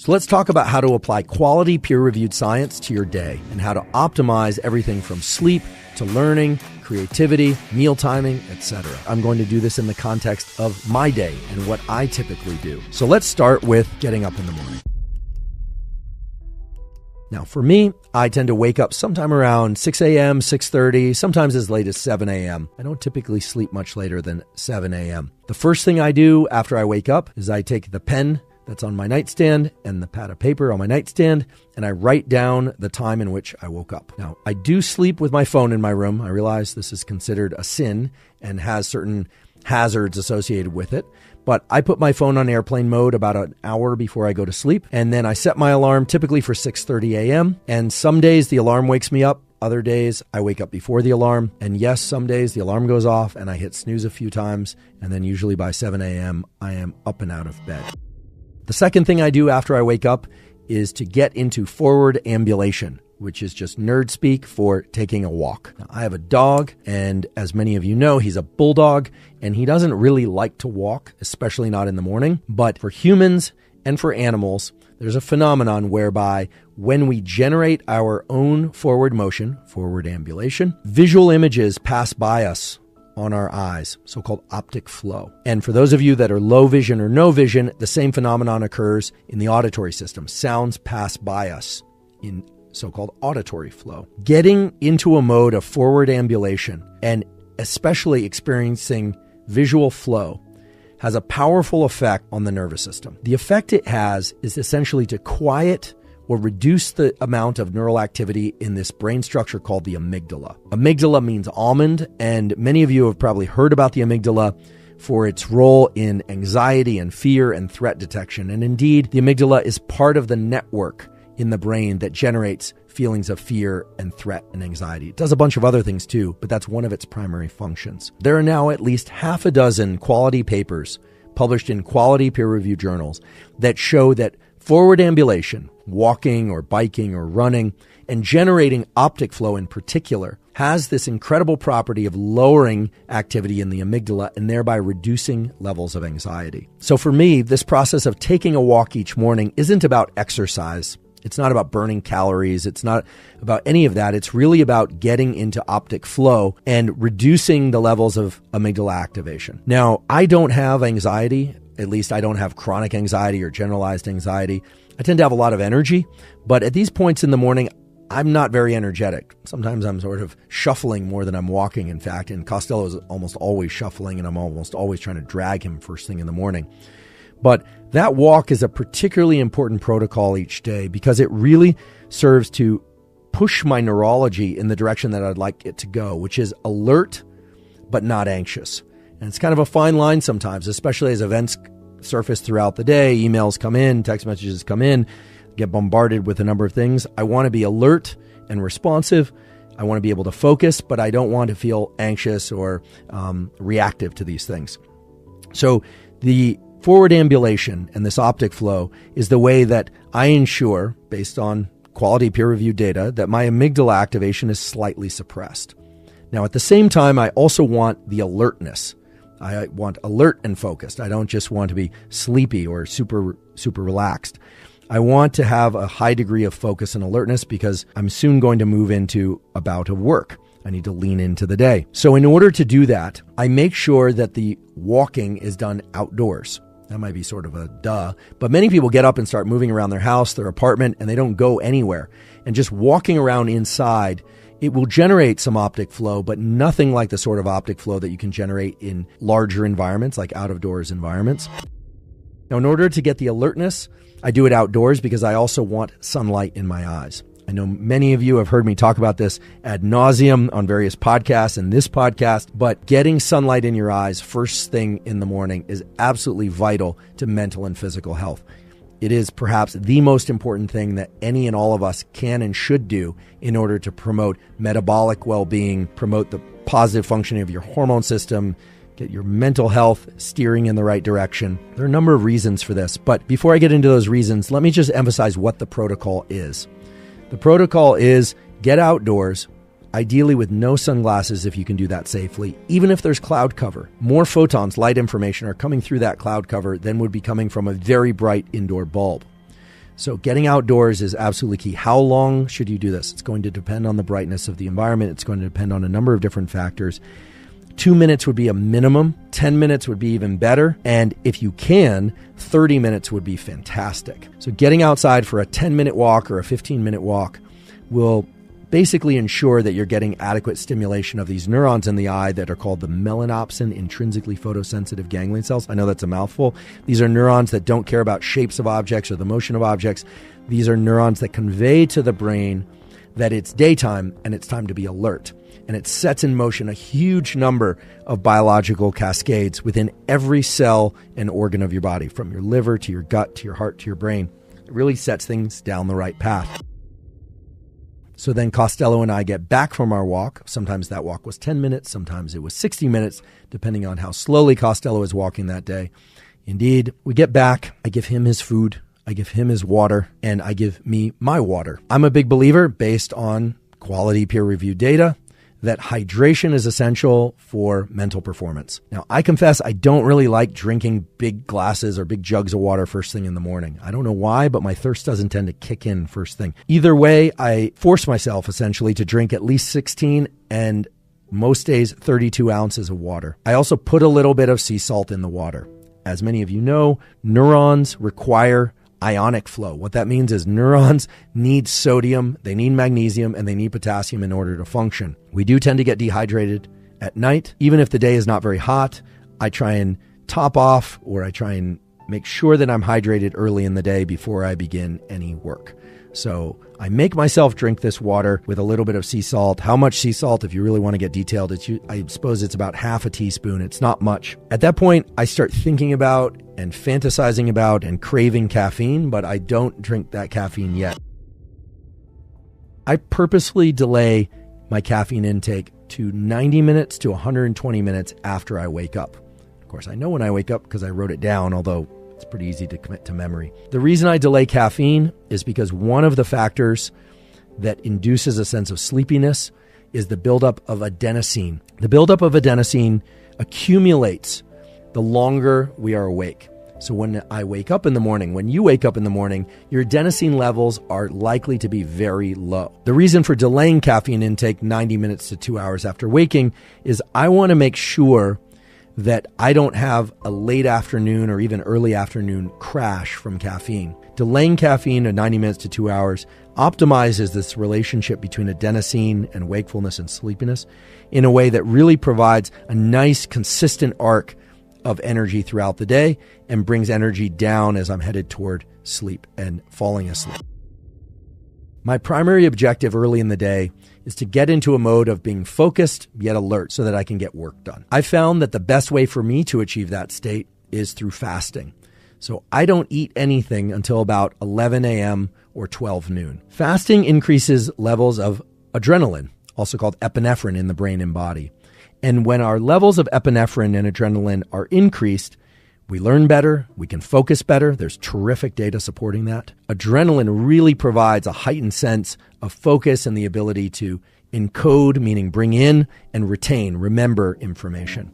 So let's talk about how to apply quality peer-reviewed science to your day and how to optimize everything from sleep to learning, creativity, meal timing, etc. I'm going to do this in the context of my day and what I typically do. So let's start with getting up in the morning. Now, for me, I tend to wake up sometime around 6 a.m., 6:30, sometimes as late as 7 a.m. I don't typically sleep much later than 7 a.m. The first thing I do after I wake up is I take the pen that's on my nightstand and the pad of paper on my nightstand, and I write down the time in which I woke up. Now, I do sleep with my phone in my room. I realize this is considered a sin and has certain hazards associated with it, but I put my phone on airplane mode about an hour before I go to sleep, and then I set my alarm typically for 6:30 a.m., and some days the alarm wakes me up. Other days, I wake up before the alarm, and yes, some days the alarm goes off and I hit snooze a few times, and then usually by 7 a.m., I am up and out of bed. The second thing I do after I wake up is to get into forward ambulation, which is just nerd speak for taking a walk. Now, I have a dog, and as many of you know, he's a bulldog, and he doesn't really like to walk, especially not in the morning. But for humans and for animals, there's a phenomenon whereby when we generate our own forward motion, forward ambulation, visual images pass by us on our eyes, so-called optic flow. And for those of you that are low vision or no vision, the same phenomenon occurs in the auditory system. Sounds pass by us in so-called auditory flow. Getting into a mode of forward ambulation and especially experiencing visual flow has a powerful effect on the nervous system. The effect it has is essentially to quiet or reduce the amount of neural activity in this brain structure called the amygdala. Amygdala means almond, and many of you have probably heard about the amygdala for its role in anxiety and fear and threat detection. And indeed, the amygdala is part of the network in the brain that generates feelings of fear and threat and anxiety. It does a bunch of other things too, but that's one of its primary functions. There are now at least half a dozen quality papers published in quality peer-reviewed journals that show that forward ambulation, walking or biking or running, and generating optic flow in particular, has this incredible property of lowering activity in the amygdala and thereby reducing levels of anxiety. So for me, this process of taking a walk each morning isn't about exercise. It's not about burning calories. It's not about any of that. It's really about getting into optic flow and reducing the levels of amygdala activation. Now, I don't have anxiety. At least I don't have chronic anxiety or generalized anxiety. I tend to have a lot of energy, but at these points in the morning, I'm not very energetic. Sometimes I'm sort of shuffling more than I'm walking, in fact, and Costello is almost always shuffling, and I'm almost always trying to drag him first thing in the morning. But that walk is a particularly important protocol each day because it really serves to push my neurology in the direction that I'd like it to go, which is alert but not anxious. And it's kind of a fine line sometimes, especially as events surface throughout the day, emails come in, text messages come in, get bombarded with a number of things. I want to be alert and responsive. I want to be able to focus, but I don't want to feel anxious or reactive to these things. So the forward ambulation and this optic flow is the way that I ensure, based on quality peer-reviewed data, that my amygdala activation is slightly suppressed. Now, at the same time, I also want the alertness. I want alert and focused. I don't just want to be sleepy or super relaxed. I want to have a high degree of focus and alertness because I'm soon going to move into a bout of work. I need to lean into the day. So in order to do that, I make sure that the walking is done outdoors. That might be sort of a duh, but many people get up and start moving around their house, their apartment, and they don't go anywhere. And just walking around inside, it will generate some optic flow, but nothing like the sort of optic flow that you can generate in larger environments, like out-of-doors environments. Now, in order to get the alertness, I do it outdoors because I also want sunlight in my eyes. I know many of you have heard me talk about this ad nauseum on various podcasts and this podcast, but getting sunlight in your eyes first thing in the morning is absolutely vital to mental and physical health. It is perhaps the most important thing that any and all of us can and should do in order to promote metabolic well-being, promote the positive functioning of your hormone system, get your mental health steering in the right direction. There are a number of reasons for this, but before I get into those reasons, let me just emphasize what the protocol is. The protocol is get outdoors, ideally with no sunglasses if you can do that safely, even if there's cloud cover. More photons, light information, are coming through that cloud cover than would be coming from a very bright indoor bulb. So getting outdoors is absolutely key. How long should you do this? It's going to depend on the brightness of the environment. It's going to depend on a number of different factors. 2 minutes would be a minimum. 10 minutes would be even better. And if you can, 30 minutes would be fantastic. So getting outside for a 10-minute walk or a 15-minute walk will basically ensure that you're getting adequate stimulation of these neurons in the eye that are called the melanopsin intrinsically photosensitive ganglion cells. I know that's a mouthful. These are neurons that don't care about shapes of objects or the motion of objects. These are neurons that convey to the brain that it's daytime and it's time to be alert. And it sets in motion a huge number of biological cascades within every cell and organ of your body, from your liver to your gut to your heart to your brain. It really sets things down the right path. So then Costello and I get back from our walk. Sometimes that walk was 10 minutes. Sometimes it was 60 minutes, depending on how slowly Costello is walking that day. Indeed, we get back. I give him his food. I give him his water. And I give me my water. I'm a big believer, based on quality peer-reviewed data, that hydration is essential for mental performance. Now, I confess I don't really like drinking big glasses or big jugs of water first thing in the morning. I don't know why, but my thirst doesn't tend to kick in first thing. Either way, I force myself essentially to drink at least 16 and most days 32 ounces of water. I also put a little bit of sea salt in the water. As many of you know, neurons require ionic flow. What that means is neurons need sodium, they need magnesium, and they need potassium in order to function. We do tend to get dehydrated at night. Even if the day is not very hot, I try and top off, or I try and make sure that I'm hydrated early in the day before I begin any work. So I make myself drink this water with a little bit of sea salt. How much sea salt? If you really want to get detailed, I suppose it's about half a teaspoon. It's not much. At that point, I start thinking about and fantasizing about and craving caffeine, but I don't drink that caffeine yet. I purposefully delay my caffeine intake to 90 minutes to 120 minutes after I wake up. Of course, I know when I wake up because I wrote it down, although it's pretty easy to commit to memory. The reason I delay caffeine is because one of the factors that induces a sense of sleepiness is the buildup of adenosine. The buildup of adenosine accumulates the longer we are awake. So when I wake up in the morning, when you wake up in the morning, your adenosine levels are likely to be very low. The reason for delaying caffeine intake 90 minutes to 2 hours after waking is I want to make sure that I don't have a late afternoon or even early afternoon crash from caffeine. Delaying caffeine to 90 minutes to 2 hours optimizes this relationship between adenosine and wakefulness and sleepiness in a way that really provides a nice, consistent arc of energy throughout the day and brings energy down as I'm headed toward sleep and falling asleep. My primary objective early in the day is to get into a mode of being focused yet alert so that I can get work done. I found that the best way for me to achieve that state is through fasting. So I don't eat anything until about 11 a.m. or 12 noon. Fasting increases levels of adrenaline, also called epinephrine, in the brain and body. And when our levels of epinephrine and adrenaline are increased, we learn better, we can focus better. There's terrific data supporting that. Adrenaline really provides a heightened sense of focus and the ability to encode, meaning bring in and retain, remember information.